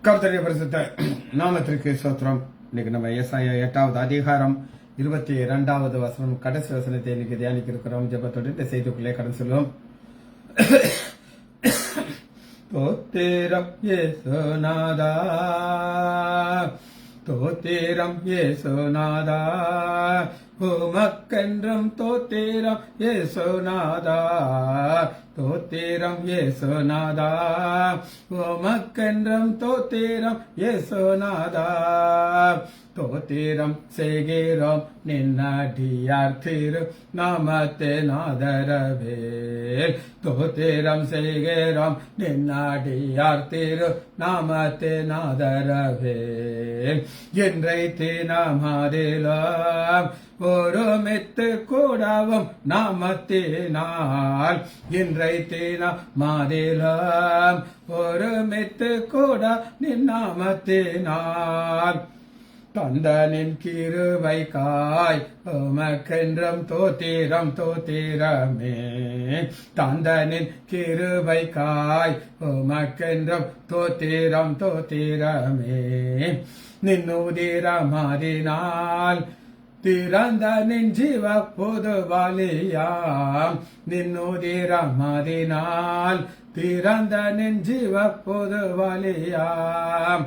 கர்த்தருடைய பரிசுத்த நாமத்திற்கு ஸ்தோத்திரம். இன்னைக்கு நம்ம ஏசாயா 8வது அதிகாரம் 22வது வசனம் கடைசி வசனத்தை இன்னைக்கு தியானிக்க இருக்கிறோம். ஜெபத்தோடு இந்த செய்திக்குள்ளே கடன் சொல்லுவோம். தோத்திரம் இயேசுநாதா, தோத்திரம் இயேசுநாதா, உமக்கென்றும் தோத்திரம் இயேசுநாதா, தோத்திரம் இயேசுநாதா, உமக்கென்றும் தோத்திரம் இயேசுநாதா, தோத்திரம் செய்கிறோம் நின்னடியார் திரு நாமத்தின் ஆதரவேல், தோத்திரம் செய்கிறோம் நின்னடியார் திரு நாமத்தின் ஆதரவேல், இன்றைத்து நாமதிலாம் ஒருமித்து கூடவும் நாமத்தினால், இன்றைத்து நாமதிலாம் ஒருமித்து கூட நின் நாமத்தினால், தந்தனின் கிருபை காய் உமக்கென்றும் தோத்திரம் தோத்திரமே, தந்தனின் கிருபை காய் உமக்கென்றும் தோத்திரம் தோத்திரமே, நின்னுதிரமாதினால் திறந்த நின் ஜீவ பொது பலியாம், நின்னுதிரமாதினால் திறந்த நின் ஜீவ பொது பலியாம்,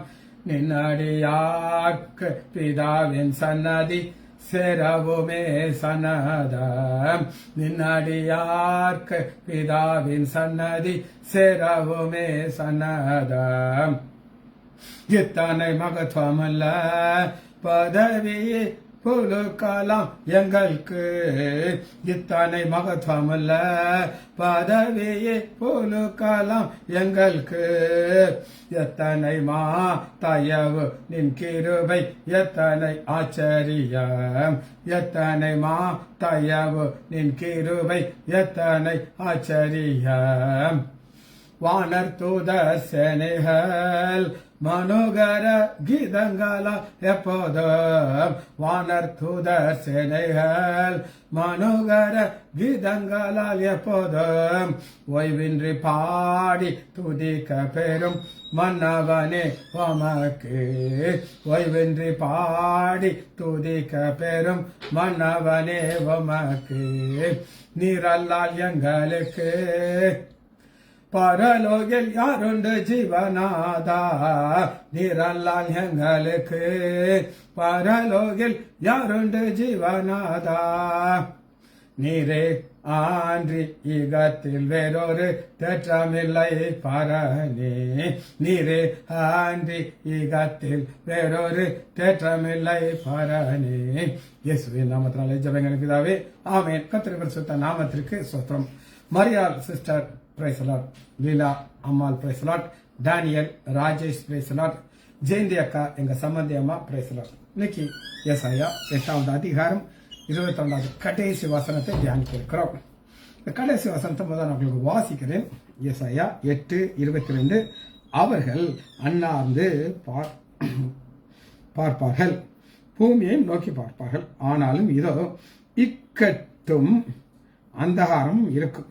நின்னடியார்க்கு பிதாவின் சன்னதி சேரவுமே சன்னதம், நின்னடியார்க்கு பிதாவின் சன்னதி சேரவுமே சன்னதம், இத்தனை மகத்துவமல்ல பதவியே புலுக்கலாம் எங்களுக்கு, இத்தனை மகத்துவமல்ல பதவியே புலுக்கலாம் எங்களுக்கு, எத்தனை மா தயவு நின் கிருபை எத்தனை ஆச்சரியம், எத்தனை மா தயவு நின் கிருபை எத்தனை ஆச்சரியம், வானர் தூதர் சேனைகள் மனோகர கீதங்களா எப்போதும், வானர் தூதர் சேனைகள் மனோகர கீதங்களால் எப்போதும், ஓய்வின்றி பாடி துதிக்க பெறும் மன்னவனே உமக்கு, ஓய்வின்றி பாடி துதிக்க பெறும் மன்னவனே உமக்கு, நீரல்லால் எங்களுக்கு பரலோகில் யாருண்டு ஜீவநாதா, நீரல்லால் எங்களுக்கு பரலோகில் யாருண்டு ஜீவநாதா, நீரே ஆன்றி ஈகத்தில் வேறொரு தேற்றமில்லை பரணி, நீரே ஆன்றி ஈகத்தில் வேறொரு தேற்றமில்லை பரணி. இயேசுவின் நாமத்தினாலே ஜெபங்கள் பிதாவே, ஆமென். கர்த்தருடைய பரிசுத்த நாமத்திற்கு ஸ்தோத்திரம். Mariyal sister praise lord, Leela Ammal praise lord, Daniel Rajesh praise lord, Jayanthi அக்கா எங்க சம்பந்தி அம்மா பிரைஸ் லார்ட். இன்னைக்கு ஏசாயா 8வது அதிகாரம் 22வது கடைசி வசனத்தை தியானிக்க இருக்கிறோம். இந்த கடைசி வசனத்தை முதல் நான் உங்களுக்கு வாசிக்கிறேன். ஏசாயா 8:22, அவர்கள் அண்ணார்ந்து பார்ப்பார்கள், பூமியை நோக்கி பார்ப்பார்கள், ஆனாலும் இதோ இக்கட்டும் அந்தகாரம் இருக்கும்,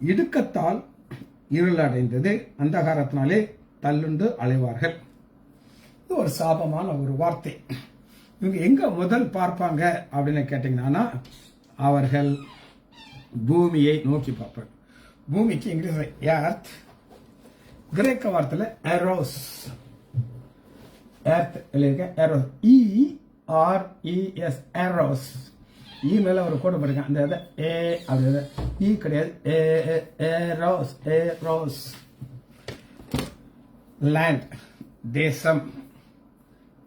இடுக்கத்தால் இருளடைந்தது, அந்தகாரத்தினாலே தள்ளுண்டு அலைவார்கள். இது ஒரு சாபமான ஒரு வார்த்தை. இவங்க எங்க முதல் பார்ப்பாங்க அப்படின்னு கேட்டீங்கன்னா, அவர்கள் பூமியை நோக்கி பார்ப்பாங்க. பூமிக்கு இங்கிலீஷ்ல எர்த், கிரேக்க வார்த்தையில எரோஸ், எர்த் எழுதிருக்க எரோஸ், ERES எரோஸ். மேல ஒரு கோடு போடுங்க, அந்த ஏ அப்படி இ கிடையாது, ஏரோஸ், ஏரோஸ் லேண்ட் தேசம்.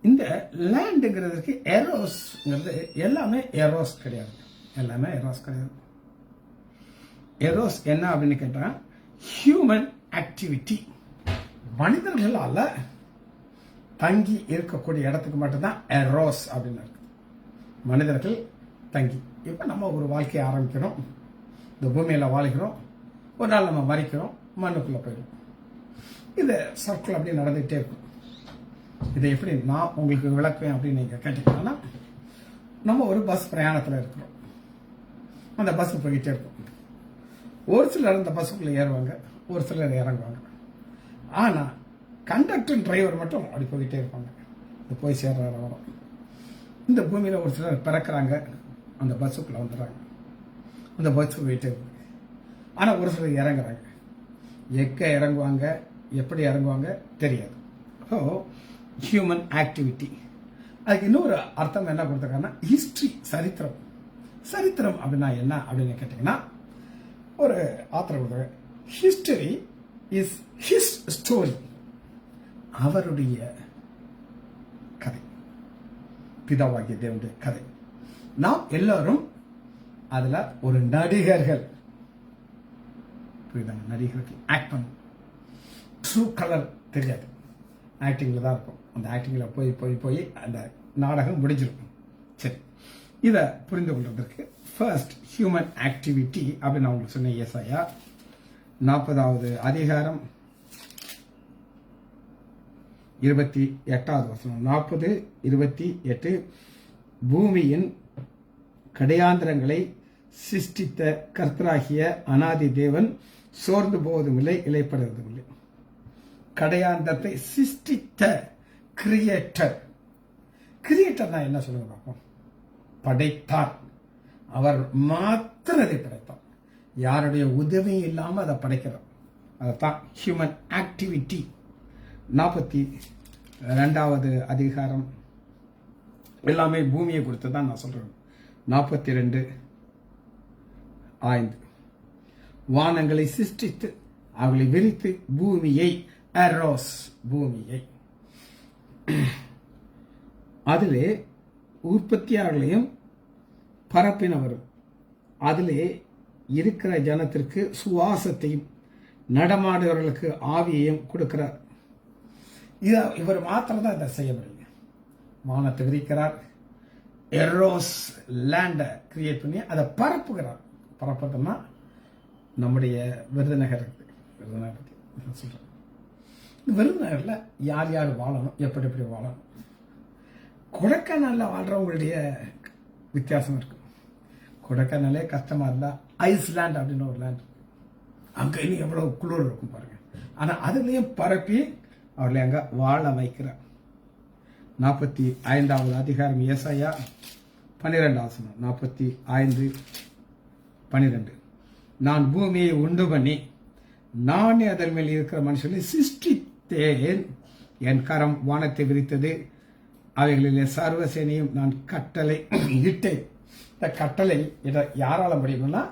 இந்த லேண்டுங்கிறதுக்கு எரோஸ்ங்கிறது எல்லாமே எரோஸ் கிடையாது, எல்லாமே எரோஸ் கிடையாது. எரோஸ் என்ன அப்படின்னு கேட்டா, ஹியூமன் ஆக்டிவிட்டி, மனிதர்களால தங்கி இருக்கக்கூடிய இடத்துக்கு மட்டும்தான் எரோஸ் அப்படின்னு இருக்கு. மனிதர்கள் தங்கி, இப்ப நம்ம ஒரு வாழ்க்கையை ஆரம்பிக்கிறோம், இந்த பூமியில வாழ்கிறோம், ஒரு நாள் நம்ம மறிக்கிறோம், மண்ணுக்குள்ள போயிடும். இது சர்க்கிள் அப்படி நடந்துகிட்டே இருக்கும். இதை எப்படி நான் உங்களுக்கு விளக்குவேன் அப்படின்னு நீங்க கேட்டீங்கன்னா, நம்ம ஒரு பஸ் பிரயாணத்தில் இருக்கிறோம், அந்த பஸ் போய்கிட்டே இருக்கும். ஒரு சிலர் அந்த பஸ்ஸுக்குள்ள ஏறுவாங்க, ஒரு சிலர் இறங்குவாங்க. ஆனா கண்டக்டர் டிரைவர் மட்டும் அப்படி போய்கிட்டே இருப்பாங்க. இது போய் சேர்ற வரும். இந்த பூமியில் ஒரு சிலர் பிறக்கிறாங்க, அந்த பஸ்ஸுக்குள்ளே வந்துடுறாங்க, அந்த பஸ்ஸு போயிட்டே இருக்கு. ஆனால் ஒரு சிலர் இறங்குறாங்க. எங்கே இறங்குவாங்க, எப்படி இறங்குவாங்க தெரியாது. So human activity. அதுக்கு இன்னொரு அர்த்தம் என்ன கொடுத்துருக்காங்கன்னா ஹிஸ்ட்ரி, சரித்திரம். சரித்திரம் அப்படின்னா என்ன அப்படின்னு கேட்டிங்கன்னா, ஒரு ஆத்தர் கொடுத்தாங்க, ஹிஸ்டரி இஸ் ஹிஸ் ஸ்டோரி, அவருடைய கதை, பிதாவாகிய தேவனுடைய கதை. நாம் எல்லாரும் அதுல ஒரு நடிகர்கள். புரியுதாங்க? நடிகர்கள் ஆக்ட் பண்ணும். ட்ரூ கலர் தெரியாது, ஆக்டிங்ல தான் இருக்கும். அந்த ஆக்டிங்ல போய் போய் போய் அந்த நாடகம் முடிஞ்சிருக்கும். சரி, இதை புரிந்து கொள்வதற்கு ஃபர்ஸ்ட் ஹியூமன் ஆக்டிவிட்டி அப்படின்னு நான் உங்களுக்கு சொன்னேன். ஏசாயா 40வது அதிகாரம் 28வது வசனம். 40:28. பூமியின் கடையாந்திரங்களை சிருஷ்டித்த கர்த்தராகிய அநாதி தேவன் சோர்ந்து போவதுமில்லை, இளைப்படுவதுமில்லை. கடையாந்தத்தை சிருஷ்டித்த கிரியேட்டர். கிரியேட்டர்னா என்ன சொல்லுங்க பார்ப்போம்? படைத்தார். அவர் மாத்திரம் அதை படைத்தார், யாருடைய உதவியும் இல்லாமல் அதை படைக்கிறார். அதைத்தான் ஹியூமன் ஆக்டிவிட்டி. 42வது அதிகாரம் எல்லாமே பூமியை கொடுத்து தான் நான் சொல்றேன். 42:5. வானங்களை சிருஷ்டித்து அவளை விரித்து பூமியை, எரோஸ், பூமியை, அதிலே உற்பத்தியாளர்களையும் பரப்பினவரும் அதிலே இருக்கிற ஜனத்திற்கு சுவாசத்தையும் நடமாடுவர்களுக்கு ஆவியையும் கொடுக்கிறார். இவர் மாத்திரம் தான் இதை செய்ய முடியும். வானத்தை விரிக்கிறார், எரோஸ் லேண்டை கிரியேட் பண்ணி அதை பரப்புகிறார். பரப்புறதுன்னா நம்முடைய விருதுநகர் இருக்குது, விருதுநகர் சொல்றேன். இந்த விருதுநகர்ல யார் யார் வாழணும், எப்படி எப்படி வாழணும். கொடைக்கானல்ல வாழ்றவங்களுடைய வித்தியாசம் இருக்கு. கொடைக்கானலே கஷ்டமா இருந்தா ஐஸ்லாண்ட் அப்படின்னு ஒரு லேண்ட், அங்க இன்னும் எவ்வளவு குளிர் இருக்கும் பாருங்க. ஆனா அதுலயும் பரப்பி அவர்களை அங்க வாழ வைக்கிறார். 45வது அதிகாரம் ஏசாயா 12. 45:12. நான் பூமியை உண்டு பண்ணி நானே அதன் மேல் இருக்கிற மனுஷனை சிருஷ்டித்தேன், என் கரம் வானத்தை விரித்தது, அவைகளிலே சர்வசேனையும் நான் கட்டளை இட்டேன். இந்த கட்டளை இதை யாரால முடியும்னா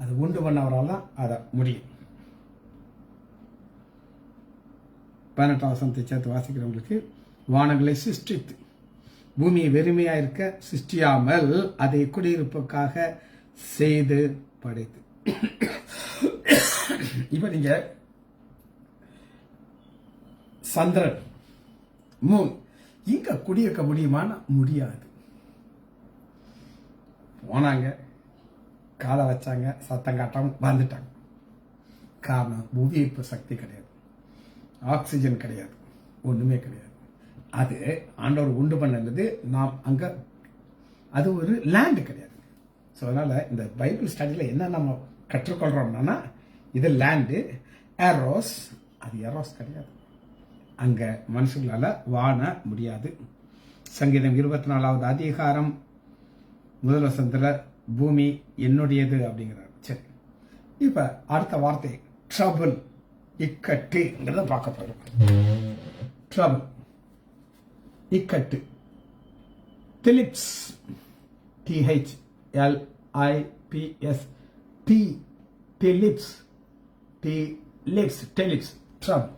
அது உண்டு பண்ணவரால் தான் அதை முடியும். 18வது வசனத்தை சேர்த்து வாசிக்கிறவங்களுக்கு, வானங்களை சிருஷ்டித்து பூமியை வெறுமையா இருக்க சிருஷ்டியாமல் அதை குடியிருப்புக்காக செய்து படைத்து. இப்ப நீங்க சந்திரன், மூன் இங்க குடியிருக்க முடியுமானா முடியாது. போனாங்க, காலை வச்சாங்க, சத்தம் காட்டாம வந்துட்டாங்க. காரணம் புவியீர்ப்பு சக்தி கிடையாது, ஆக்சிஜன் கிடையாது, ஒண்ணுமே கிடையாது. அது ஆண்டவர் உண்டு பண்ணது. நாம் அங்க அது ஒரு லேண்ட் கிடையாது. ஸோ அதனால இந்த பைபிள் ஸ்டடியில என்ன நம்ம கற்றுக்கொள்றோம்னா, இது லேண்டு, எரோஸ், அது எரோஸ் கிடையாது. அங்க மனுஷங்களால வாழ முடியாது. சங்கீதம் 24வது அதிகாரம் 1 வசனத்துல பூமி என்னுடையது அப்படிங்கிறார். சரி, இப்ப அடுத்த வார்த்தை ட்ரபிள், இக்கட்டுங்கிறத பார்க்க போறோம். ட்ரபிள், இக்கட்டு. டிலிப்ஸ், THLIPS, டிலிப்ஸ், டெலிப்ஸ், ட்ரபிள்.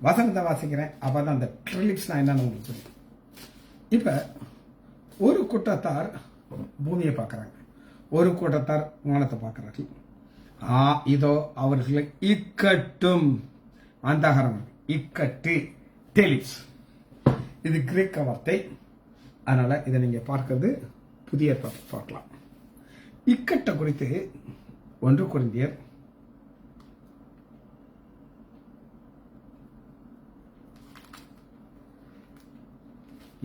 வசனத்தை வாசிக்கிறேன், அப்பதான் அந்த ட்ரிலிப்ஸ் என்னன்னு உங்களுக்கு சொல்லுங்க. இப்ப ஒரு கூட்டத்தார் பூமியை பார்க்கறாங்க, ஒரு கூட்டத்தார் வானத்தை பார்க்கிறார்கள். இதோ அவர்களை இக்கட்டும், அந்தகாரம், இக்கட்டு, டெலிப்ஸ். இது கிரேக்க வார்த்தை. அதனால இதை நீங்க பார்க்கிறது புதிய பார்க்கலாம். இக்கட்டை குறித்து 1 கொரிந்தியர்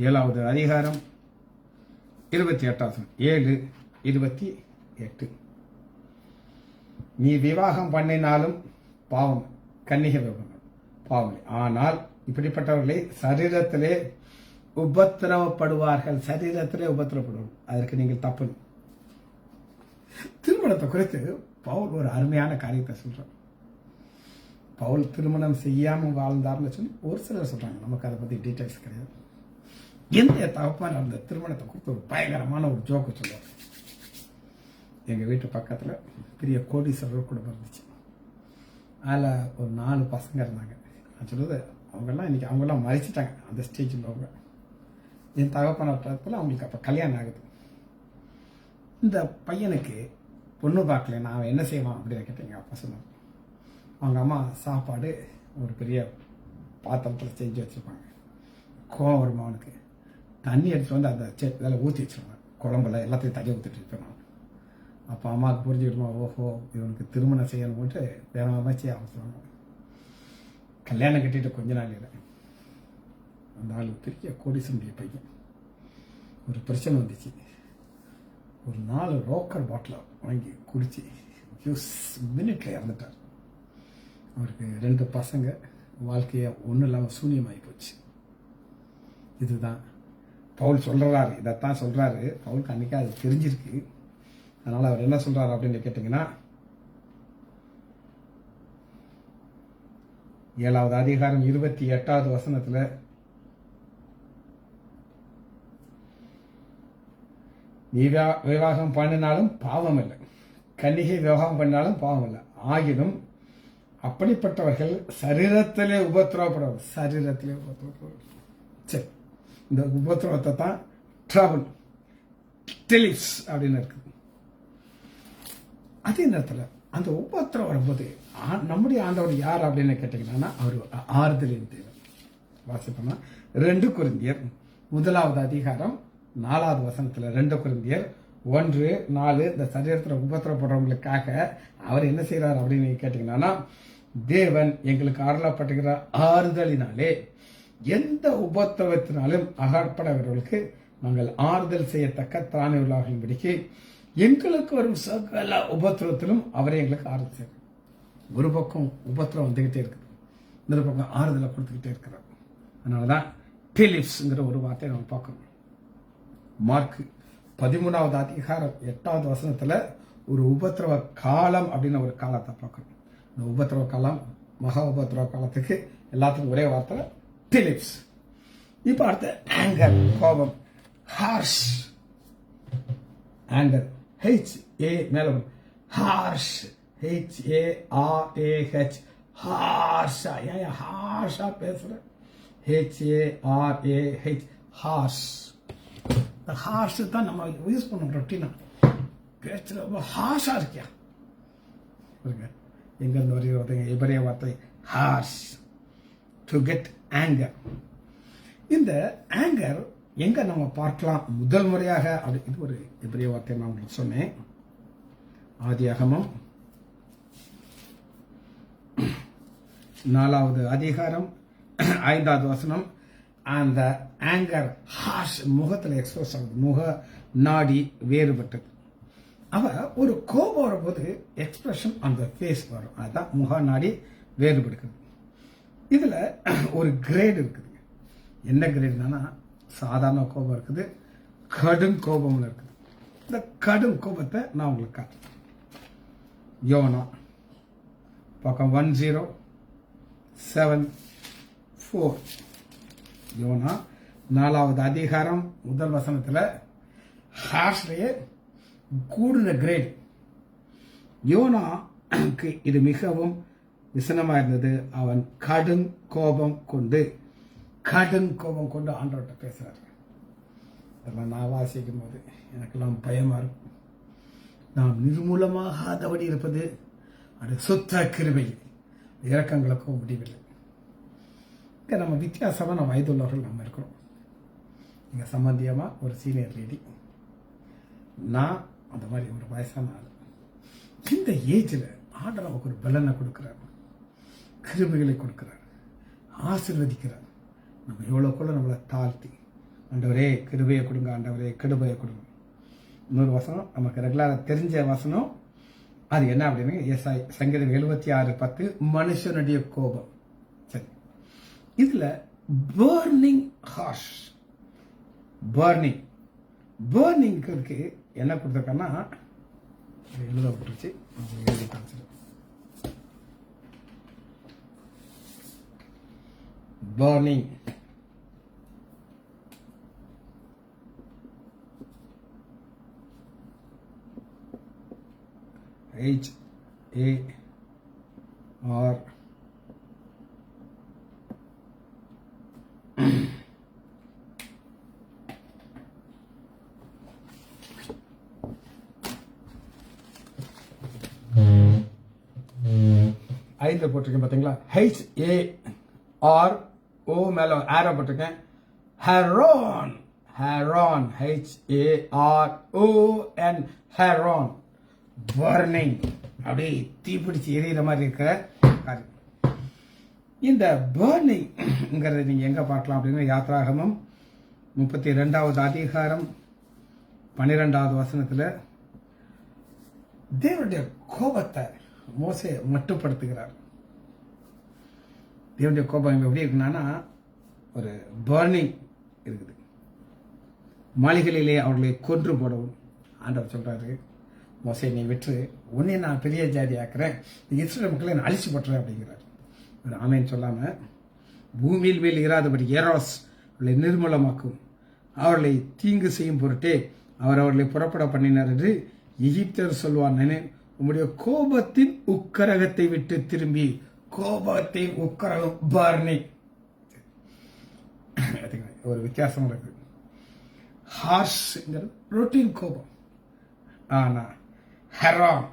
7வது அதிகாரம் 28. 7:28. நீ விவாகம் பண்ணினாலும் பாவம், கன்னிகை விவாகம் பாவம். ஆனால் இப்படிப்பட்டவர்களே சரீரத்திலே உபத்திரவப்படுவார்கள். சரீரத்திலே உபத்திரவப்படுவார்கள். அதற்கு நீங்கள் தப்பு. திருமணத்தை குறித்து பவுல் ஒரு அருமையான காரியத்தை சொல்றார். பவுல் திருமணம் செய்யாம வாழ்ந்தார்னு சொல்லி ஒரு சிலர் சொல்றாங்க. நமக்கு அதை பத்தி டீட்டெயில்ஸ் கிடையாது. எந்த தகப்பான அந்த திருமணத்தை குறித்து ஒரு பயங்கரமான ஒரு ஜோக்கு சொல்லுவார். எங்க வீட்டு பக்கத்துல பெரிய கோடீஸ்வரர் குடும்பம் இருந்துச்சு. அதில் ஒரு 4 பசங்க இருந்தாங்க. நான் சொல்றது அவங்கெல்லாம் மறைச்சிட்டாங்க அந்த ஸ்டேஜில். அவங்க என் தகப்பனத்தில் அவங்களுக்கு அப்போ கல்யாணம் ஆகுது. இந்த பையனுக்கு பொண்ணு பார்க்கல. நான் என்ன செய்வான் அப்படின்னு கேட்டீங்க. அப்பா சொன்னாங்க, அவங்க அம்மா சாப்பாடு ஒரு பெரிய பாத்திரத்தில் செஞ்சு வச்சுருப்பாங்க. கோவம் வருமா அவனுக்கு. தண்ணி எடுத்துட்டு வந்து அந்த இதில் ஊற்றி வச்சுருவாங்க. குழம்புல எல்லாத்தையும் தண்ணி ஊற்றிட்டு இருப்பேன் நான். அப்போ அம்மாவுக்கு புரிஞ்சுக்கிட்டுமா, ஓஹோ இவனுக்கு திருமணம் செய்யணும்ட்டு வேற அமைச்சு அவசரம். கல்யாணம் கட்டிட்டு கொஞ்ச நாள் இல்லை. அந்த ஆள் பெரிய கோடீஸ்வரனுடைய பையன். ஒரு பிரச்சனை வந்துச்சு. ஒரு 4 ரோக்கர் பாட்டில் வாங்கி குடிச்சு மினிட்ல இறந்துட்டார். அவருக்கு 2 பசங்க. வாழ்க்கையை ஒன்றும் இல்லாமல் சூன்யமாகி போச்சு. இதுதான் பவுல் சொல்றாரு. இதைத்தான் சொல்றாரு. பவுலுக்கு அன்னைக்கு அது தெரிஞ்சிருக்கு. அதனால அவர் என்ன சொல்றாரு அப்படின்னு கேட்டீங்கன்னா, 7வது அதிகாரம் 28வது வசனத்துல, நீ விவாகம் பண்ணினாலும் பாவம் இல்லை, கன்னிகை விவாகம் பண்ணினாலும் பாவம் இல்லை, ஆகினும் அப்படிப்பட்டவர்கள் சரீரத்திலே உபத்திரவப்படுவார்கள். சரீரத்திலே உபத்திரவப்படுவார்கள். சரி, இந்த உபத்திரவத்தை தான் ட்ரபிள் டெலிப்ஸ் அப்படின்னு இருக்குது. அதே நேரத்தில் அந்த உபத்திரம் வரும்போது நம்முடைய ஆண்டவர் யார் அப்படின்னு கேட்டீங்கன்னா, அவர் ஆறுதலின் தேவன். வாசிப்போம்னா 2 கொரிந்தியர் 1வது அதிகாரம் 4வது வசனத்துல 2 கொரிந்தியர் 1:4 இந்த சரீரத்தில் உபத்திரப்படுறவங்களுக்காக அவர் என்ன செய்யறார் அப்படின்னு கேட்டீங்கன்னா, தேவன் எங்களுக்கு அருளப்பட்டுகிற ஆறுதலினாலே எந்த உபத்திரவத்தினாலும் அகப்படவர்களுக்கு நாங்கள் ஆறுதல் செய்யத்தக்க திராணி உள்ளாகும்படிக்கு எங்களுக்கு வரும் சகல உபத்திரவத்திலும் அவரை எங்களுக்கு ஆறுதல் செய்யும். ஒரு பக்கம் உபத்திரம் வந்துகிட்டே இருக்குது, இன்னொரு பக்கம் ஆறுதலை கொடுத்துக்கிட்டே இருக்கிறார். அதனாலதான் டெலிப்ஸ்ங்கிற ஒரு வார்த்தையை நம்ம பார்க்கணும். மார்க் 13வது அதிகாரம் 8வது வசனத்துல ஒரு உபத்திரவ காலம் அப்படின்னு ஒரு காலத்தை பார்க்கணும். இந்த உபத்திரவ காலம், மகா உபத்திரவ காலத்துக்கு எல்லாத்துக்கும் ஒரே வார்த்தை டெலிப்ஸ். இப்ப அடுத்த ஆங்கர், கோபம், ஹார்ஷ். ஆங்கர் HA மேல ஹார்ஷ், HARAH, ஹார்ஷா. ஏன் ஹார்ஷா பேசுற? HARAH, harsh. இந்த ஹார்ஷ் தான் நம்ம யூஸ் பண்ணோம் ரொட்டீனா. பேச்சுல ரொம்ப ஹார்ஷா இருக்கியா எங்க இருந்து வருகிறது எபிரேய வார்த்தை ஹார்ஷ், டு கெட் ஆங்கர். இந்த ஆங்கர் எங்க நம்ம பார்க்கலாம் முதல் முறையாக? இது ஒரு எபிரேய வார்த்தை நான் உங்களுக்கு சொன்னேன். ஆதியாகமம் 4வது அதிகாரம் 5வது வசனம். அந்த ஆங்கர் ஹார்ஷ் முகத்தில் எக்ஸ்பிரஸ் ஆகுது. முக நாடி வேறுபட்டது. அவ ஒரு கோபம் வரும்போது எக்ஸ்பிரஷன் அந்த ஃபேஸ் வரும். அதுதான் முக நாடி வேறுபடுகிறது. இதுல ஒரு கிரேட் இருக்குது. என்ன கிரேட்னா, சாதாரண கோபம் இருக்குது, கடும் கோபம் இருக்குது. இந்த கடும் கோபத்தை நான் உங்களுக்கு காட்டுறேன். யோனா பக்கம் 1074. யோனா 4வது அதிகாரம் 1 வசனத்துல ஹார்ஷ்லயே கூடுன கிரேட். யோனாக்கு இது மிகவும் விசனமா இருந்தது. அவன் கடும் கோபம் கொண்டு ஆண்டவர்கிட்ட பேசுறாரு. அதெல்லாம் நான் வாசிக்கும் போது எனக்கெல்லாம் பயமா இருக்கும். நாம் நிர்மூலமாகாதபடி இருப்பது அது சுத்த கிருபை, இரக்கங்களுக்கும் முடிவில்லை. இங்க நம்ம வித்தியாசமா நம்ம வயதுள்ளவர்கள் நம்ம இருக்கிறோம். இங்க சம்பந்தியமா ஒரு சீனியர் லேடி, நான் அந்த மாதிரி ஒரு வயசான ஆள். இந்த ஏஜ்ல ஆண்டவர் நமக்கு ஒரு பலனை கொடுக்கிறார், கிருபைகளை கொடுக்கிறார், ஆசீர்வதிக்கிறார். நம்ம எவ்வளவுக்குள்ள நம்மளை தாழ்த்தி, ஆண்டவரே கிருபையை கொடுங்க, ஆண்டவரே கிருபையை கொடுங்க. இன்னொரு வசனம் நமக்கு ரெகுலரா தெரிஞ்ச வசனம், அது என்ன அப்படின்னு, சங்கீதம் 76:10, மனுஷனுடைய கோபம். சரி, இதுல பேர்னிங் ஹார்ஷ், பேர்னிங்க்கு என்ன கொடுத்துருக்கேன்னா எழுதப்பட்டுருச்சு, எழுதி காமிச்சிடும். burning, HAR ஐந்து போட்டிருக்கேன் பாத்தீங்களா, HARO மேல ஆரோ போட்டிருக்கேன். Heron, Heron, HARON, Heron, burning, அப்படியே தீப்பிடிச்சு எரியிற மாதிரி இருக்கிற காரியம். இந்த பர்னிங்கிறத நீங்க எங்க பார்க்கலாம் அப்படின்னா, யாத்ராகமம் 32வது அதிகாரம் 12வது வசனத்துல தேவனுடைய கோபத்தை மோசே மட்டுப்படுத்துகிறார். தேவனுடைய கோபம் எப்படி இருக்குன்னா, ஒரு பர்னிங் இருக்குது. மாளிகைகளிலே அவர்களை கொன்று போடவும் ஆண்டவர் சொல்றாரு, மோசே நீ விட்டு உன்னை நான் பெரிய ஜாதி ஆக்குறேன், இஸ்ரேல் மக்களை நான் அழிச்சு போட்டுறேன் அப்படிங்கிறார். ஒரு ஆமேன்னு சொல்லாம, பூமியில் மேல் இராதபடி எரோஸ் அவர்களை நிர்மூலமாக்கும், அவர்களை தீங்கு செய்யும் பொருட்டே அவர்களை புறப்பட பண்ணினார் என்று எகிப்தர் சொல்வான். உம்முடைய கோபத்தின் உக்கரகத்தை விட்டு திரும்பி, கோபத்தின் உக்கரகம் பர்னிங். ஒரு வித்தியாசம் இருக்கு. ஹார்ஷ்ங்கிறது ரொட்டீன் கோபம். ஆனா ஹெரான்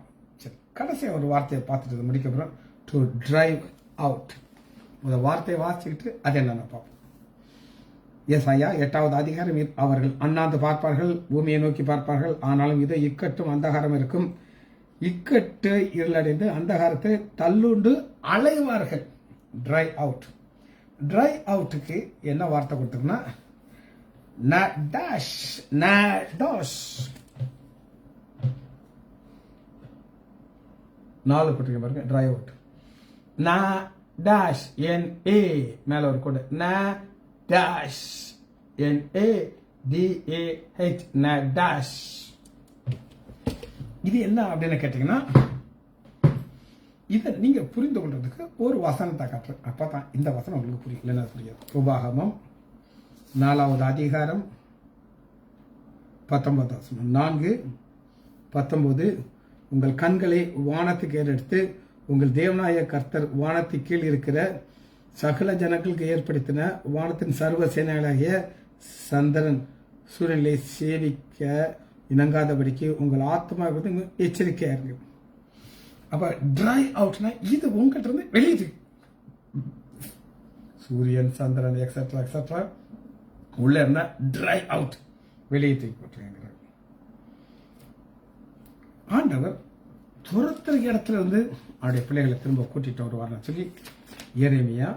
கடைசியா ஒரு வார்த்தையை பார்த்துட்டு முடிக்க போறோம். To drive out. ஒரு வார்த்தையை வாசிச்சுக்கிட்டு அது என்னன்னு பார்ப்போம். ஏசாயா 8வது அதிகாரம், அவர்கள் அண்ணாந்து பார்ப்பார்கள், பூமியை நோக்கி பார்ப்பார்கள், ஆனாலும் இது இக்கட்டும் அந்தகாரம் இருக்கும், இக்கட்டு இருளடைந்து அந்தகாரத்தை தள்ளுண்டு அலைவார்கள். Dry out. ட்ரை அவுட்டுக்கு என்ன வார்த்தை கொடுத்துருக்குன்னா, டேஷ், டோஷ். 4 போட்டிருக்க பாருங்க. Try out. டேஷ் NA மேல ஒரு கோடு, டேஷ் NADAH, டேஷ். இது என்ன அப்படின்னு கேட்டீங்கன்னா, இதை நீங்க புரிந்து கொள்றதுக்கு ஒரு வசனத்தை காட்டுறேன். அப்பதான் இந்த வசனம் உங்களுக்கு புரியும், இல்லைன்னா புரியாது. உபாகமம் 4வது அதிகாரம் 19வது வசனம். 4:19, உங்கள் கண்களை வானத்துக்கு ஏறெடுத்து உங்கள் தேவனாய கர்த்தர் வானத்து கீழ் இருக்கிற சகல ஜனங்களுக்கு ஏற்படுத்தின வானத்தின் சர்வ சேனைகளாகிய சந்திரன் சூரியனை சேவிக்க இணங்காதபடிக்கு உங்கள் ஆத்மா எச்சரிக்கையா இருக்கு. அப்ப ட்ரை அவுட்னா இது உங்ககிட்ட இருந்து வெளியே, சூரியன் சந்திரன் எக்ஸெட்ரா எக்ஸெட்ரா உள்ள இருந்தா ட்ரை அவுட், வெளியே தூக்கி போட்டுருங்க. ஆண்டவர் துரத்துற இடத்துல இருந்து அவருடைய பிள்ளைகளை திரும்ப கூட்டிட்டு வருவார்னு சொல்லி எரேமியா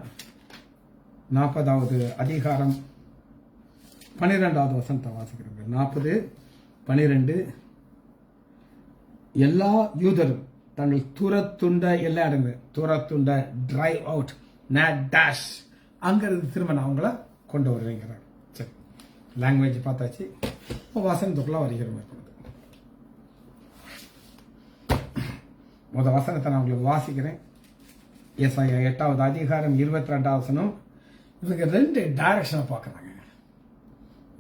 40வது அதிகாரம் 12வது வசனத்தை வாசிக்கிறாங்க. 40:12, எல்லா யூதரும் தங்கள் துரத்துண்ட எல்லா இடங்கள், துரத்துண்ட டிரைவ் அவுட், டேஷ், அங்கிருந்து திரும்ப நான் அவங்கள கொண்டு வருவேங்கிறாங்க. சரி, லாங்குவேஜ் பார்த்தாச்சு, வசனத்துக்குள்ள வருகிறோம். முதல் வசனத்தை நான் உங்களுக்கு வாசிக்கிறேன். ஏசாயா 8வது அதிகாரம் 22வது வசனம். இவங்க 2 டைரக்ஷனை பார்க்கறாங்க.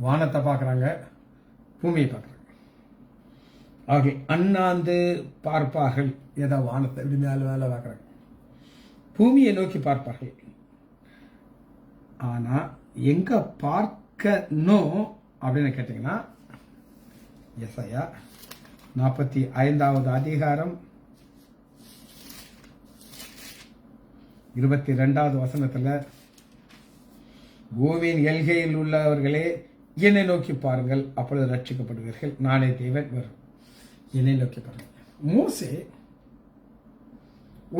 வானத்தை பார்க்கறாங்க, பூமியை பார்க்கறாங்க. ஆக அண்ணாந்து பார்ப்பார்கள், ஏதோ வானத்தை இப்படி மேல பார்க்கறாங்க, பூமியை நோக்கி பார்ப்பார்கள். ஆனா எங்க பார்க்கணும் அப்படின்னு கேட்டீங்கன்னா, ஏசாயா 45வது அதிகாரம் 22வது வசனத்துல, பூமியின் எல்கையில் உள்ளவர்களே என்னை நோக்கி பாருங்கள், அப்பொழுது ரட்சிக்கப்படுவீர்கள், நானே தேவன், வரும் என்னை நோக்கி பாருங்கள். மோசே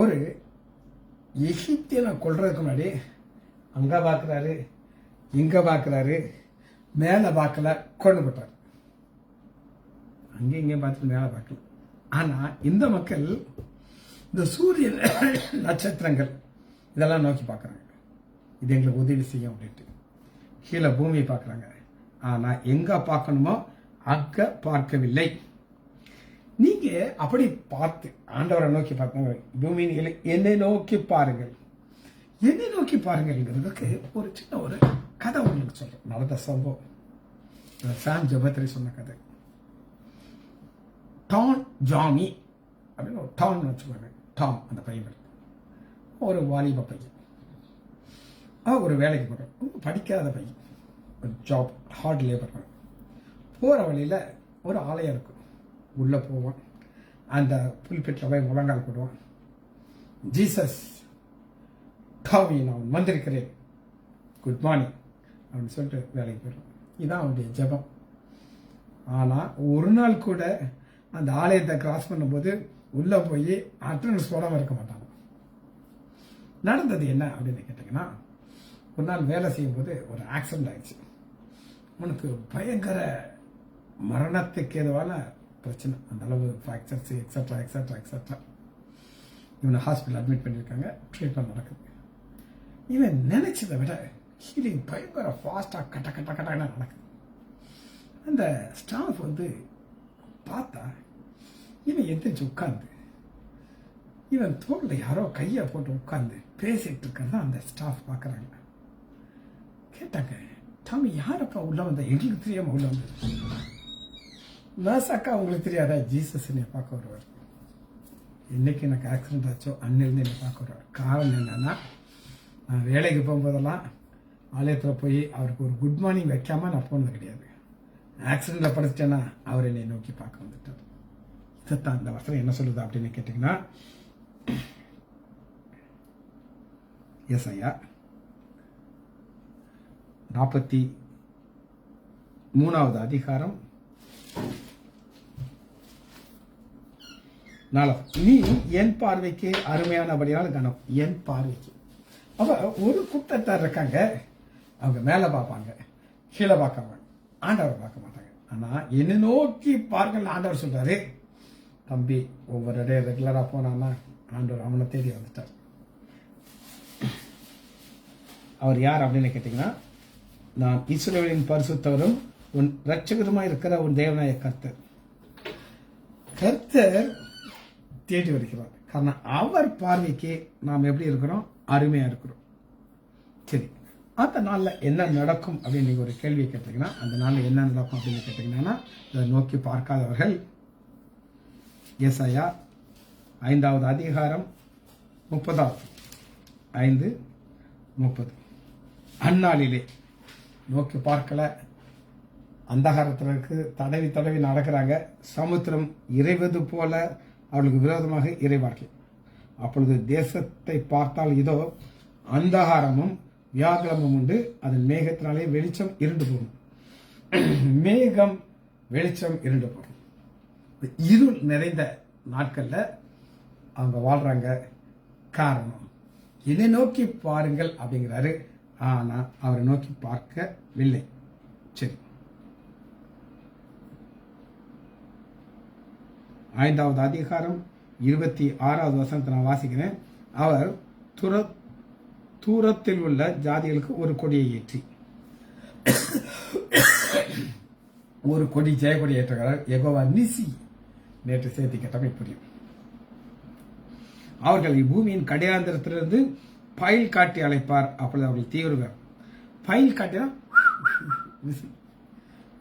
ஒரு எகிப்தியனை கொல்றதுக்கு முன்னாடி அங்க பார்க்கிறாரு, இங்க பார்க்கிறாரு, மேல பார்க்கல, கொண்டு போட்டார். அங்கே இங்கே பார்த்து மேல பார்க்கல. ஆனா இந்த மக்கள் இந்த சூரியன் நட்சத்திரங்கள் இதெல்லாம் நோக்கி பார்க்கறாங்க. இது எங்களுக்கு உதவி செய்யும் அப்படின்ட்டு கீழே பூமியை பார்க்குறாங்க. ஆனால் எங்கே பார்க்கணுமோ அங்கே பார்க்கவில்லை. நீங்க அப்படி பார்த்து ஆண்டவரை நோக்கி பார்த்தாங்க. பூமியின் என்னை நோக்கி பாருங்கள், என்னை நோக்கி பாருங்கள்ங்கிறதுக்கு ஒரு சின்ன ஒரு கதை உங்களுக்கு சொல்றேன். நடந்த சம்பவம். சாம் ஜபத்ரி சொன்ன கதை. டான் ஜாமி அப்படின்னு ஒரு டான் வச்சுக்கோங்க. டாம் அந்த பையன் ஒரு வாலிப பையன். ஒரு வேலைக்கு போகிறான். படிக்காத பையன். ஒரு ஜாப் ஹார்ட் லேபர். போகிற வழியில் ஒரு ஆலயம் இருக்கும். உள்ளே போவான். அந்த புல்பெட்டில் போய் முழங்கால் போடுவான். ஜீசஸ் டாமி, நான் வந்திருக்கிறேன், குட் மார்னிங் அப்படின்னு சொல்லிட்டு வேலைக்கு போயிடுவான். இதுதான் அவனுடைய ஜெபம். ஆனால் ஒரு நாள் கூட அந்த ஆலயத்தை கிராஸ் பண்ணும்போது உள்ளே போய் அட்டண்டன்ஸ் போடாமல் இருக்க மாட்டாங்க. நடந்தது என்ன அப்படின்னு கேட்டிங்கன்னா, ஒரு நாள் வேலை செய்யும்போது ஒரு ஆக்சிடென்ட் ஆயிடுச்சு. அவனுக்கு பயங்கர மரணத்துக்கு ஏதுவான பிரச்சனை. அந்த அளவு ஃப்ராக்சர்ஸ் எக்ஸட்ரா எக்ஸட்ரா எக்ஸட்ரா. இவனை ஹாஸ்பிட்டல் அட்மிட் பண்ணியிருக்காங்க. ட்ரீட்மெண்ட் நடக்குது. இவன் நினைச்சதை விட ஹீலிங் பயங்கர ஃபாஸ்டாக கட்ட கட்ட கட்டான நடக்குது. அந்த ஸ்டாஃப் பார்த்தா இவன் எந்திரிச்சு உட்காந்து இவன் தோளில் யாரோ கையை போட்டு உட்காந்து பேசிட்டு இருக்கிறதா அந்த ஸ்டாஃப் பார்க்குறாங்க. கேட்டாங்க, டாமி யாரப்பா உள்ள வந்த? எங்களுக்கு தெரியாம உள்ள வந்தது. நர்ஸாக்கா உங்களுக்கு தெரியாதா? ஜீசஸ் என்னை பார்க்க வருவார். என்னைக்கு எனக்கு ஆக்சிடென்ட் ஆச்சோ அன்னிலிருந்து என்னை பார்க்க வருவார். காரணம் என்னன்னா, நான் வேலைக்கு போகும்போதெல்லாம் ஆலயத்தில் போய் அவருக்கு ஒரு குட் மார்னிங் வைக்காம நான் போனது கிடையாது. ஆக்சிடென்ட்ல படிச்சிட்டேன்னா அவர் என்னை நோக்கி பார்க்க வந்துட்டார். இதைத்தான் இந்த வசனம் என்ன சொல்லுது அப்படின்னு கேட்டிங்கன்னா, ஏசாயா 43வது அதிகாரம் 4. நீ என் பார்வைக்கு அருமையானபடியால் கனம். என் பார்வைக்கு அவ ஒரு கூட்டத்தார் இருக்காங்க. அவங்க மேல பார்ப்பாங்க, கீழே பார்க்காம ஆண்டவரை பார்க்க மாட்டாங்க. ஆனா என்னை நோக்கி பாருங்கள் ஆண்டவர் சொல்றாரு. தம்பி ஒவ்வொரு இடையே ரெகுலரா போனான்னா ஆண்டவர் அவனை தேடி வந்துட்டார். அவர் யார் அப்படின்னு கேட்டீங்கன்னா, நான் இஸ்ரவேலின் பரிசுத்தவரும் உன் இரட்சகருமாய் இருக்கிற உன் தேவனாய கர்த்தர். கர்த்தர் தேடி வருகிறார். காரணம் அவர் பார்வைக்கு நாம் எப்படி இருக்கிறோம்? அருமையா இருக்கிறோம். சரி, அந்த நாளில் என்ன நடக்கும் அப்படின்னு நீங்க ஒரு கேள்வியை கேட்டீங்கன்னா, அந்த நாளில் என்ன நடக்கும் அப்படின்னு கேட்டீங்கன்னா, இதை நோக்கி பார்க்காதவர்கள் ஏசாயா 5வது அதிகாரம் 30வது 5:30. அந்நாளிலே நோக்கி பார்க்கல, அந்தகாரத்திற்கு தடவி தடவி நடக்கிறாங்க. சமுத்திரம் இறைவது போல அவளுக்கு விரோதமாக இறைவார்கள். அப்பொழுது தேசத்தை பார்த்தால் இதோ அந்தகாரமும் வியாகுலமும் உண்டு. அதன் மேகத்தினாலே வெளிச்சம் இருண்டு போகும். மேகம் வெளிச்சம் இருண்டு போகும். இருள் நிறைந்த நாட்கள்ல அவங்க வாழ்றாங்க. காரணம், என்னை நோக்கி பாருங்கள் அப்படிங்கிறாரு. ஆனா அவரை நோக்கி பார்க்கவில்லை. சரி, 5வது அதிகாரம் 26வது வசனத்தை நான் வாசிக்கிறேன். அவர் தூரத்தில் உள்ள ஜாதிகளுக்கு ஒரு கொடியை ஏற்றி, ஒரு கொடி ஜெயக்கொடி ஏற்றுகிறார். யெகோவா நிசி நேற்று சேர்த்து கேட்டமை புரியும். அவர்கள் பூமியின் கடையாந்திரத்திலிருந்து பயில் காட்டி அழைப்பார். அப்பொழுது அவர்கள் தீவிரம். பயில் காட்டினா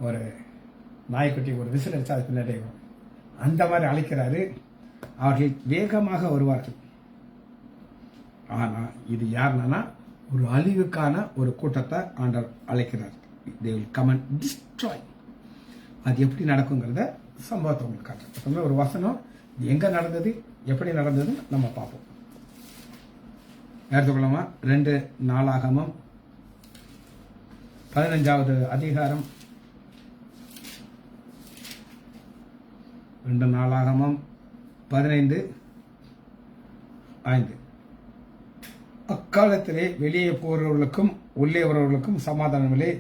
ஒரு நாய்க்குட்டி ஒரு விசில் அடிச்சா அது பின்னாடி வரும். அந்த மாதிரி அழைக்கிறாரு. அவர்கள் வேகமாக வருவார்கள். ஆனா இது யாருன்னா, ஒரு அழிவுக்கான ஒரு கூட்டத்தை ஆண்டவர் அழைக்கிறார். they will come and destroy. அது எப்படி நடக்குங்கிறத சம்பவத்தை உங்களுக்கு காட்டுறேன். எப்பவுமே ஒரு வசனம் எங்க நடந்தது, எப்படி நடந்ததுன்னு நம்ம பார்ப்போம். எடுத்துக்கொள்ளாமா 2 நாளாகமம் 15வது அதிகாரம் 2 நாளாகமம் 15:5. அக்காலத்திலே வெளியே போறவர்களுக்கும் உள்ளே வருவர்களுக்கும் சமாதானமில்லை.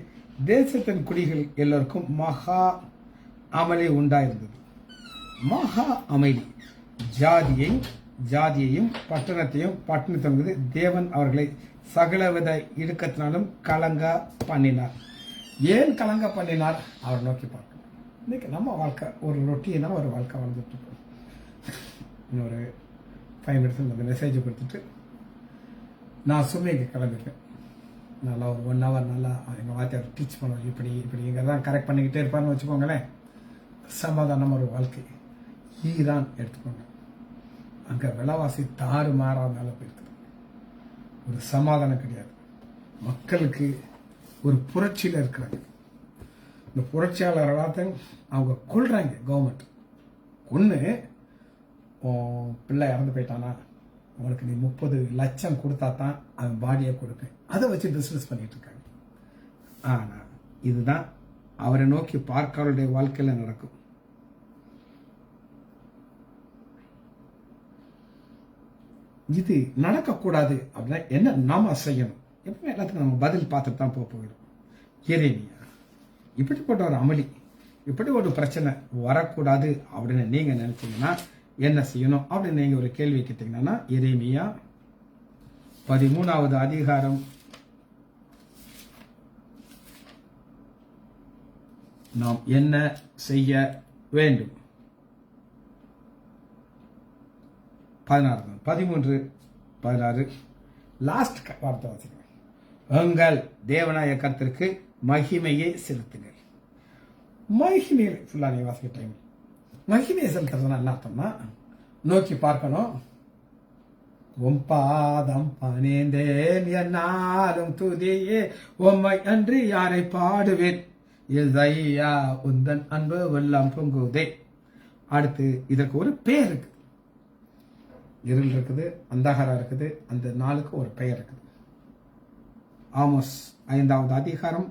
தேசத்தின் குடிகள் எல்லோருக்கும் மகா அமளி உண்டாயிருந்தது. மகா அமைதி. ஜாதியையும் பட்டணத்தையும் தேவன் அவர்களை சகலவித இடுக்கத்தினாலும் கலங்க பண்ணினார். ஏன் கலங்க பண்ணினார்? அவர் நோக்கி பார்க்கணும். இன்னைக்கு நம்ம வாழ்க்கை ஒரு ரொட்டீனாக ஒரு வாழ்க்கை வாழ்ந்துட்டு இருக்கோம். இன்னொரு 5 மினிட்ஸ் அந்த மெசேஜ் கொடுத்துட்டு நான் சுமைக்கு கிளம்பிட்டேன். நல்லா ஒரு 1 hour நல்லா எங்கள் வாத்தியார் டீச் பண்ணுவோம். இப்படி இப்படி இங்கே தான் கரெக்ட் பண்ணிக்கிட்டே இருப்பான்னு வச்சுக்கோங்களேன். சமாதானம் ஒரு வாழ்க்கை. ஈரான் எடுத்துக்கோங்க, அங்கே விலைவாசி தாறு மாறாத அளவு இருக்குது. ஒரு சமாதானம் கிடையாது. மக்களுக்கு ஒரு புரட்சியில் இருக்கிறாங்க. இந்த புரட்சியாளர்களாக அவங்க கொள்றாங்க. கவர்மெண்ட் ஒன்று பிள்ளை இறந்து போயிட்டானா அவனுக்கு நீ 30 லட்சம் கொடுத்தா தான் அவன் பாடியை கொடுக்க, அதை வச்சு பிஸ்னஸ் பண்ணிட்டு இருக்காங்க. ஆனால் இதுதான் அவரை நோக்கி பார்க்கவருடைய வாழ்க்கையில் நடக்கும். இது நடக்கக்கூடாது அப்படின்னா என்ன நாம செய்யணும்? எப்பவுமே எல்லாத்துக்கும் நம்ம பதில் பார்த்துட்டு தான் போகிறோம். எரேமியா இப்படிப்பட்ட ஒரு அமளி, இப்படி ஒரு பிரச்சனை வரக்கூடாது அப்படின்னு நீங்க நினைச்சீங்கன்னா என்ன செய்யணும் அப்படின்னு நீங்க ஒரு கேள்வி கேட்டீங்கன்னா, எரேமியா 13வது அதிகாரம் நாம் என்ன செய்ய வேண்டும்? 13, 16 லாஸ்ட் வார்த்தை வாசிக்கிறேன். உங்கள் தேவனாய கர்த்தருக்கு மகிமையை செலுத்துங்கள். மகிமையை ஃபுல்லா நீ வாசிக்க டைம். மகிமையை செலுத்துறதுனா என்ன அர்த்தம்னா, நோக்கி பார்க்கணும். உம் பாதம் பணிந்தேன் என்னாலும் துதியே, உம்மை அன்றி யாரை பாடுவேன், இசையா உந்தன் அன்பு வெள்ளம் பொங்குதே. அடுத்து இதற்கு ஒரு பெயர் இருக்கு. இருள் இருக்குது, அந்தகாரம் இருக்குது. அந்த நாளுக்கு ஒரு பெயர் இருக்குது. ஆமோஸ் 5வது அதிகாரம்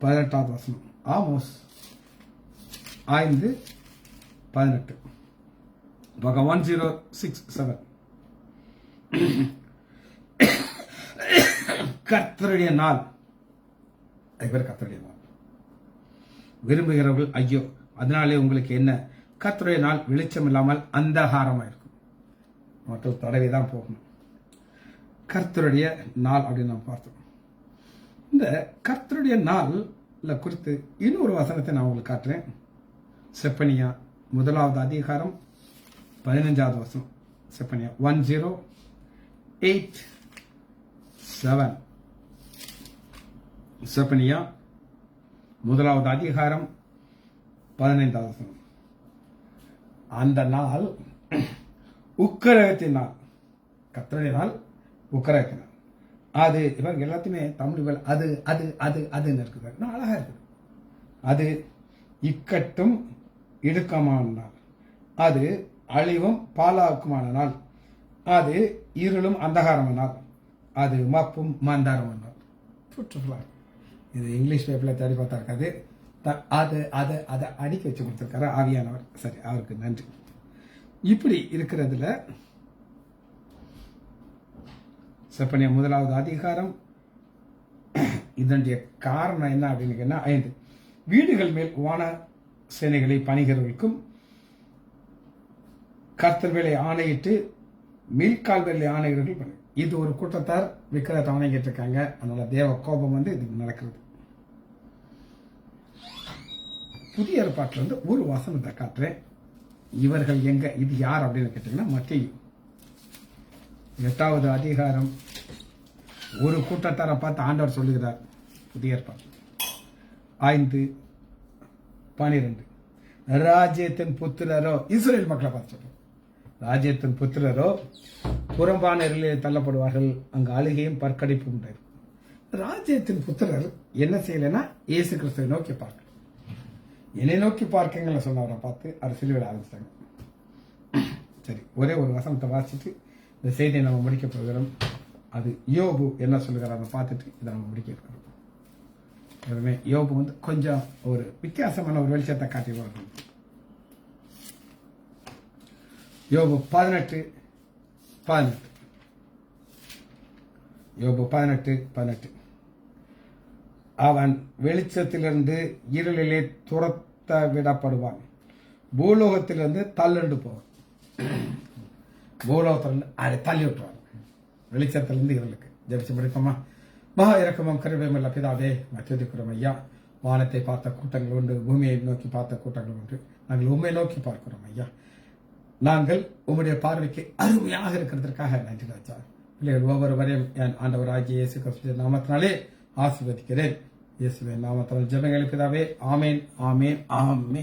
18வது வசனம். ஆமோஸ் 5:18. 1067. கர்த்தருடைய நாள். கர்த்தருடைய நாள் விரும்புகிறவர்கள் ஐயோ, அதனாலே உங்களுக்கு என்ன? கர்த்தருடைய நாள் வெளிச்சம் இல்லாமல் அந்தகாரமா இருக்கும். மக்கள் தடவை தான் போகணும். கர்த்தருடைய நாள் அப்படின்னு நாம் பார்த்தோம். இந்த கர்த்தருடைய நாள் குறித்து இன்னொரு வசனத்தை நான் உங்களுக்கு காட்டுறேன். செப்பனியா 1வது அதிகாரம் 15வது வசனம். செப்பனியா 10:8-7. செப்பனியா 1வது அதிகாரம் 15வது வசனம். அந்த நாள் உக்கிரகத்தின் நாள். கர்த்தருடைய நாள் உக்கிரகத்தின் நாள். அது இவங்க எல்லாத்தையுமே தமிழ் அது அது அது அதுன்னு இருக்குது. நான் அழகா இருக்குது. அது இக்கட்டும் இடுக்கமான நாள், அது அழிவும் பாலாக்குமான நாள், அது இருளும் அந்தகாரமான நாள், அது மப்பும் மந்தாரமான நாள். இது இங்கிலீஷ் பேப்பர்ல தேடி பார்த்தா இருக்காது. அது அதை அதை அடிக்க வச்சு கொடுத்துருக்காரு ஆவியானவர். சரி, அவருக்கு நன்றி. இப்படி இருக்கிறதுல செப்பனியா 1வது அதிகாரம் இதனுடைய காரணம் என்ன அப்படின்னு கேட்டா 5 வீடுகள் மேல் வான சேனைகளை பணிகிறவர்களுக்கும் கர்த்தர் வேலை ஆணையிட்டு மீள்கால் வேலை ஆணைகிறவர்கள் பண்ணு. இது ஒரு கூட்டத்தார் விக்கிரத்தை ஆணைகிட்டு இருக்காங்க. அதனால தேவ கோபம் வந்து இது நடக்கிறது. புதிய ஏற்பாட்டில் இருந்து ஒரு வசனத்தை காட்டுறேன். இவர்கள் எங்க, இது யார் அப்படின்னு கேட்டீங்கன்னா மத்தேயு 8வது அதிகாரம். ஒரு கூட்டத்தாரை பார்த்து ஆண்டவர் சொல்லுகிறார். புதிய ஏற்பாடு 5:12. ராஜ்யத்தின் புத்திரரோ, இஸ்ரேல் மக்களை பார்த்து சொல்றோம், ராஜ்யத்தின் புத்திரரோ புறம்பான இருளிலே தள்ளப்படுவார்கள், அங்கு அழுகையும் பற்கடிப்பும் உண்டாயிருக்கும். ராஜ்யத்தின் புத்திரர் என்ன செய்யலைன்னா இயேசு கிறிஸ்துவை நோக்கி பார்க்க, என்னை நோக்கி பார்க்கங்களை சொன்னவரை பார்த்து அவர் சிலுவையில் ஆரம்பிச்சிட்டாங்க. சரி, ஒரே ஒரு வசனத்தை வாசிச்சுட்டு இந்த செய்தியை நம்ம முடிக்க போகிறோம். அது யோபு என்ன சொல்லுகிறார் பார்த்துட்டு இதை நம்ம முடிக்க இருக்கிறோம். எப்பவுமே யோபு வந்து கொஞ்சம் ஒரு வித்தியாசமான ஒரு வெளிச்சத்தை காட்டிடுவாங்க. யோபு 18:18. யோபு 18:18. அவன் வெளிச்சத்திலிருந்து இருளிலே துரத்த விடப்படுவான், பூலோகத்திலிருந்து தள்ளுண்டு போவான். பூலோகத்திலிருந்து அதை தள்ளி விட்டுருவாங்க, வெளிச்சத்திலிருந்து இருளுக்கு. ஜெபிச்சு முடிப்போமா? மகா இரக்கமும் கருவேமல்ல பிதாவே, துதிக்கிறோம் ஐயா. வானத்தை பார்த்த கூட்டங்கள் உண்டு, பூமியை நோக்கி பார்த்த கூட்டங்கள் உண்டு. நாங்கள் உண்மை நோக்கி பார்க்கிறோம் ஐயா. நாங்கள் உம்முடைய பார்வைக்கு அருமையாக இருக்கிறதற்காக நன்றி ராஜா. பிள்ளைகள் ஒவ்வொருவரையும் என் ஆண்டவராகிய இயேசு கிறிஸ்துவின் நாமத்தினாலே ஆசீர்வதிக்கிறேன். இயேசுவின் நாமத்தினால் ஜெபங்கள் பிதாவே. ஆமேன், ஆமேன், ஆமேன்.